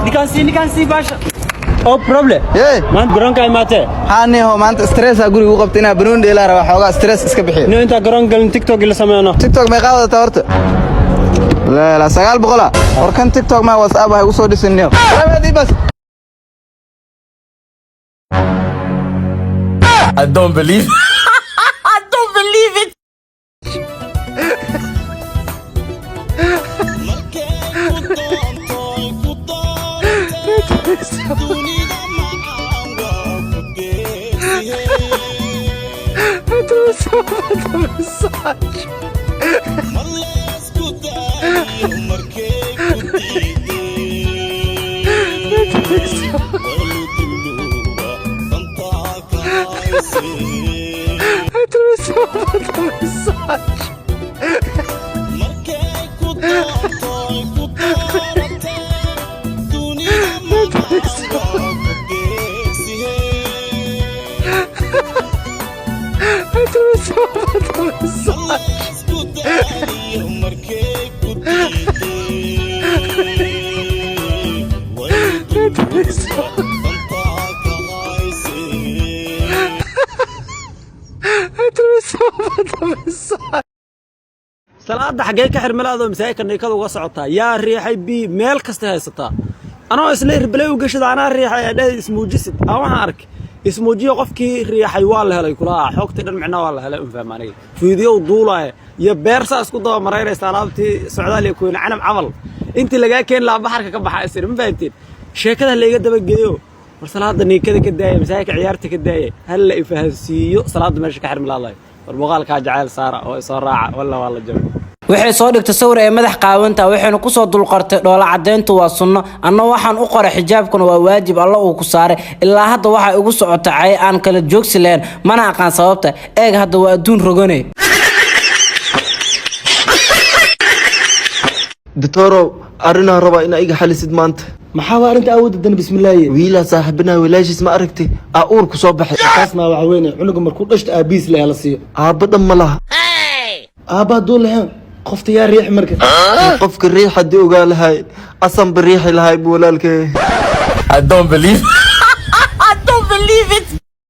Nikan si Basha. Oh problem. Hey. Man garoonka imaatay. Haani ho maanta stress guriga u qabtay inaa banoon dheelaa raba xoogaa stress iska bixiyo. No inta garoon galin TikTok ila sameeyno. TikTok ma qaadata horta. La 900 warkan TikTok ma WhatsApp ay u soo dhisanayo. Ramadii bas. I don't believe I don't believe it. salaada xagee ka xirmalaado masaajidka neekada uga socotaa yaa riixay bi meel kasta haysataa anoo isla irbalay u gashada ana riixay adhay ismuujisid waxaan arkay ismuujiyo qofkii riixay waa la helay kula xogta dhan macna waa la helay fahmaanay fiidiyo duulay iyo beersa isku daba mareynaysa alaabtii Soomaaliya ku canam camal intii laga keen la baxarka ka baxay isir ma fahantiin sheekada la iga daba geeyo war salaada neekada ka daayay masaajidka ciyaarta ka daayay hal la ifahansiiyo salaada meesha ka xirmalaado war muuqaalka jacayl saara oo soo raaca walla waa la joogo waxay soo dhigtay sawir ay madax qaawanta waxayna ku soo dulqartay dhoola cadeyntu waa sunno anna waxaan u qoray xijaabkuna waa waajib Allah uu ku saaray ilaa hadda waxa ugu socota cay aan kala joogsi leen mana aqaan sababta eeg hadda waa adduun rogane دكتورو أرنا ربا إن أيها حالي سيد مانت maxaa arinta awooddan bismillaah ويلا صاحبنا ولاش اسمه أركتي أقولك صباح اسمع وعوينه cunuga markuu dhashto aabiis la hela siiyo أبدا ملا aaba dul lahayn qofta yaa riix marka قفك الريحة دي وقال هاي أصلا بالريحة لهاي بولالك I don't believe I don't believe it.